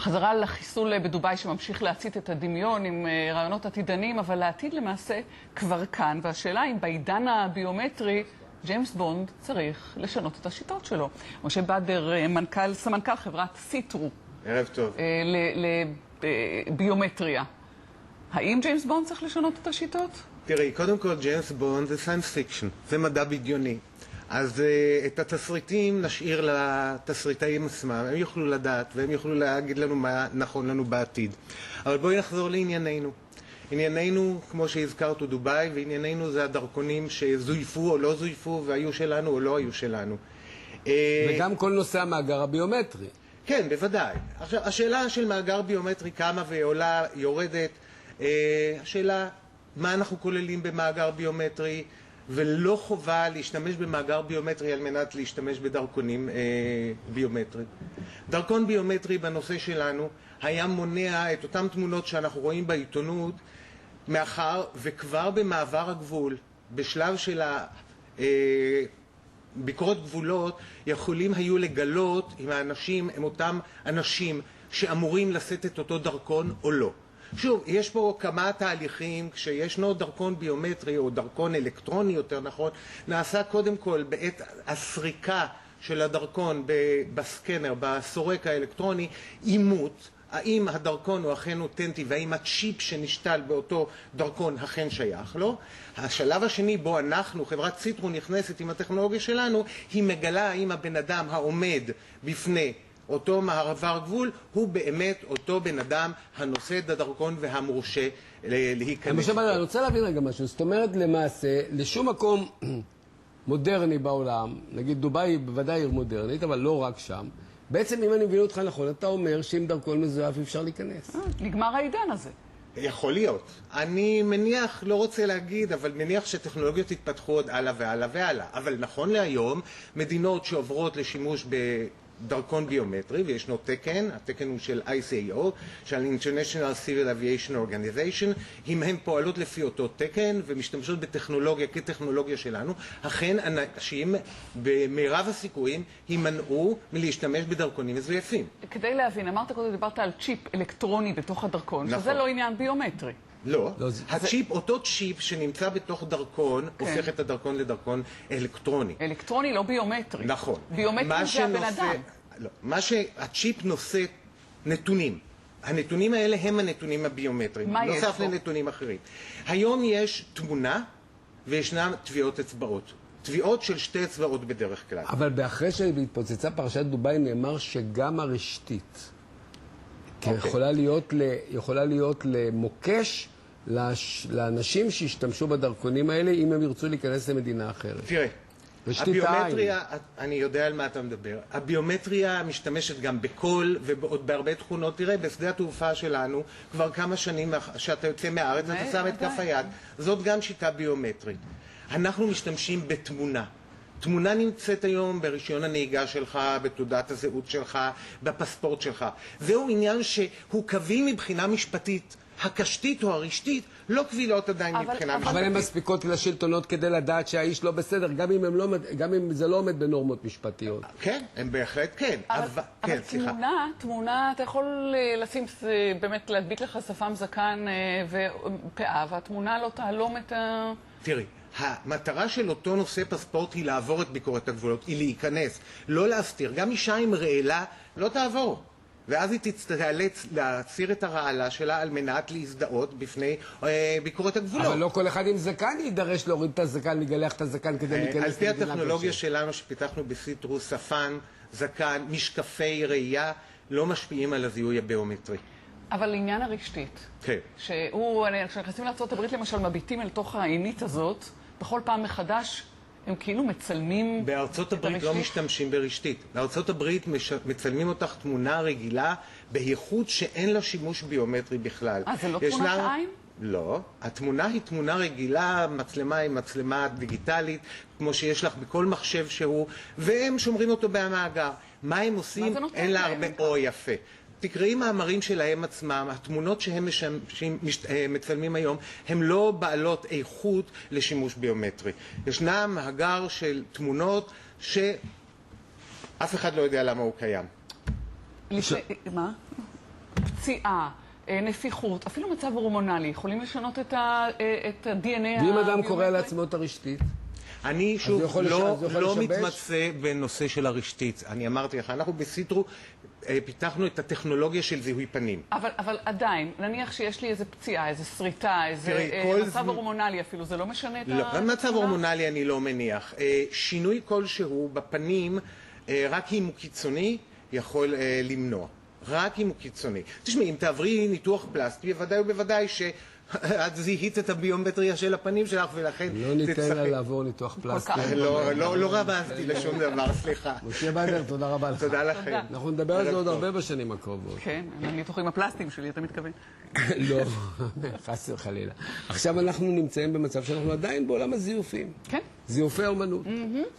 חזרה לחיסול בדוביי שממשיך להצית את הדמיון עם רעיונות עתידניים, אבל העתיד למעשה כבר כאן, והשאלה אם בעידן הביומטרי ג'יימס בונד צריך לשנות את השיטות שלו. משה בדר, סמנכ"ל חברת סיטרו. ערב טוב. לביומטריה. האם ג'יימס בונד צריך לשנות את השיטות? תראי, קודם כל ג'יימס בונד זה סיינס פיקשן, זה מדע בדיוני. אז את התסריטים נשאיר לתסריטאים עצמם, הם יוכלו לדעת והם יוכלו להגיד לנו מה נכון לנו בעתיד. אבל בואי נחזור לענייננו. ענייננו, כמו שהזכרת, הוא דוביי, וענייננו זה הדרכונים שזויפו או לא זויפו, והיו שלנו או לא היו שלנו. וגם כל נושא המאגר הביומטרי. כן, בוודאי. עכשיו, השאלה של מאגר ביומטרי קמה ועולה, יורדת. השאלה, מה אנחנו כוללים במאגר ביומטרי, ולא חובה להשתמש במאגר ביומטרי על מנת להשתמש בדרכונים ביומטרי. דרכון ביומטרי בנושא שלנו היה מונע את אותן תמונות שאנחנו רואים בעיתונות, מאחר וכבר במעבר הגבול, בשלב של ביקורת גבולות, יכולים היו לגלות אם האנשים הם אותם אנשים שאמורים לשאת את אותו דרכון או לא. שוב, יש פה כמה תהליכים. כשישנו דרכון ביומטרי או דרכון אלקטרוני יותר נכון, נעשה קודם כל בעת הסריקה של הדרכון בסקנר, בסורק האלקטרוני, אימות, האם הדרכון הוא אכן אותנטי והאם הצ'יפ שנשתל באותו דרכון אכן שייך לו. השלב השני בו אנחנו, חברת סיטרו, נכנסת עם הטכנולוגיה שלנו, היא מגלה האם הבן אדם העומד בפני אותו מעבר גבול הוא באמת אותו בן אדם הנושא את הדרכון והמורשה להיכנס. אני רוצה להבין רגע משהו. זאת אומרת, למעשה, לשום מקום מודרני בעולם, נגיד דוביי היא בוודאי עיר מודרנית, אבל לא רק שם, בעצם אם אני מבין אותך נכון, אתה אומר שאם דרכון מזויף אפשר להיכנס. נגמר העידן הזה. יכול להיות. אני מניח, לא רוצה להגיד, אבל מניח שטכנולוגיות יתפתחו עוד הלאה והלאה והלאה. אבל נכון להיום, מדינות שעוברות לשימוש דרכון ביומטרי, וישנו תקן, התקן הוא של ICAO, של International Civil Aviation Organization, אם הן פועלות לפי אותו תקן ומשתמשות בטכנולוגיה כטכנולוגיה שלנו, אכן אנשים במרב הסיכויים הימנעו מלהשתמש בדרכונים מזויפים. כדי להבין, אמרת קודם, דיברת על צ'יפ אלקטרוני בתוך הדרכון, נכון. שזה לא עניין ביומטרי. לא, הצ'יפ, אותו צ'יפ שנמצא בתוך דרכון, הופך את הדרכון לדרכון אלקטרוני. אלקטרוני, לא ביומטרי. נכון. ביומטרי זה הבן אדם. לא, מה שהצ'יפ נושא נתונים. הנתונים האלה הם הנתונים הביומטריים. מה יש נוסף פה? לנתונים אחרים. היום יש תמונה וישנן טביעות אצבעות. טביעות של שתי אצבעות בדרך כלל. אבל באחרי שהתפוצצה פרשת דוביי נאמר שגם הרשתית יכולה להיות למוקש לאנשים שהשתמשו בדרכונים האלה אם הם ירצו להיכנס למדינה אחרת. תראה, רשתית העין. הביומטריה, אני יודע על מה אתה מדבר, הביומטריה משתמשת גם בקול ובעוד בהרבה תכונות. תראה, בשדה התעופה שלנו כבר כמה שנים שאתה יוצא מהארץ אתה שם את כף היד, זאת גם שיטה ביומטרית. אנחנו משתמשים בתמונה. תמונה נמצאת היום ברישיון הנהיגה שלך, בתעודת הזהות שלך, בפספורט שלך. זהו עניין שהוא קביל מבחינה משפטית. הקשתית או הרשתית לא קבילות עדיין מבחינה משפטית. אבל הן מספיקות לשלטונות כדי לדעת שהאיש לא בסדר, גם אם זה לא עומד בנורמות משפטיות. כן, הם בהחלט כן. אבל תמונה, אתה יכול לשים, באמת להדביק לך שפם זקן ופאה, והתמונה לא תעלום את ה... תראי, המטרה של אותו נושא פספורט היא לעבור את ביקורת הגבולות, היא להיכנס, לא להסתיר. גם אישה עם רעלה לא תעבור. ואז היא תצטלץ להסיר את הרעלה שלה על מנת להזדהות בפני ביקורת הגבולות. אבל לא כל אחד עם זקן יידרש להוריד את הזקן, לגלח את הזקן כדי להיכנס למדינה. על פי הטכנולוגיה שלנו שפיתחנו בסיטרו, שפן, זקן, משקפי ראייה, לא משפיעים על הזיהוי הביומטרי. אבל לעניין הרשתית, כן. כשנכנסים לארצות הברית למשל מביטים אל תוך העינית הזאת, בכל פעם מחדש הם כאילו מצלמים את הרשתית. בארצות הברית לא משתמשים ברשתית. בארצות הברית מצלמים אותך תמונה רגילה באיכות שאין לה שימוש ביומטרי בכלל. זה לא תמונת עין? לא. התמונה היא תמונה רגילה, מצלמה היא מצלמה דיגיטלית, כמו שיש לך בכל מחשב שהוא, והם שומרים אותו במאגר. מה הם עושים? אין לה הרבה... או יפה. תקראי מאמרים שלהם עצמם, התמונות שהם מצלמים היום, הן לא בעלות איכות לשימוש ביומטרי. ישנה מאגר של תמונות שאף אחד לא יודע למה הוא קיים. מה? פציעה, נפיחות, אפילו מצב הורמונלי, יכולים לשנות את ה-DNA ואם אדם קורא לעצמו את הרשתית? אני שוב לא לשבש? מתמצא בנושא של הרשתית. אני אמרתי לך, אנחנו בסיטרו פיתחנו את הטכנולוגיה של זיהוי פנים. אבל עדיין, נניח שיש לי איזה פציעה, איזה שריטה, איזה מצב הורמונלי אפילו, זה לא משנה את לא, מצב הורמונלי אני לא מניח. שינוי כלשהו בפנים, רק אם הוא קיצוני, יכול למנוע. רק אם הוא קיצוני. תשמעי, אם תעברי ניתוח פלסטי, בוודאי ובוודאי שאת זיהית את הביומטריה של הפנים שלך, ולכן לא ניתן לה לעבור ניתוח פלסטי. לא רמזתי לשום דבר, סליחה. משה בדר, תודה רבה לך. תודה לכם. אנחנו נדבר על זה עוד הרבה בשנים הקרובות. כן, הניתוחים הפלסטיים שלי, אתה מתכוון? לא, חס וחלילה. עכשיו אנחנו נמצאים במצב שאנחנו עדיין בעולם הזיופים. כן. זיופי אומנות.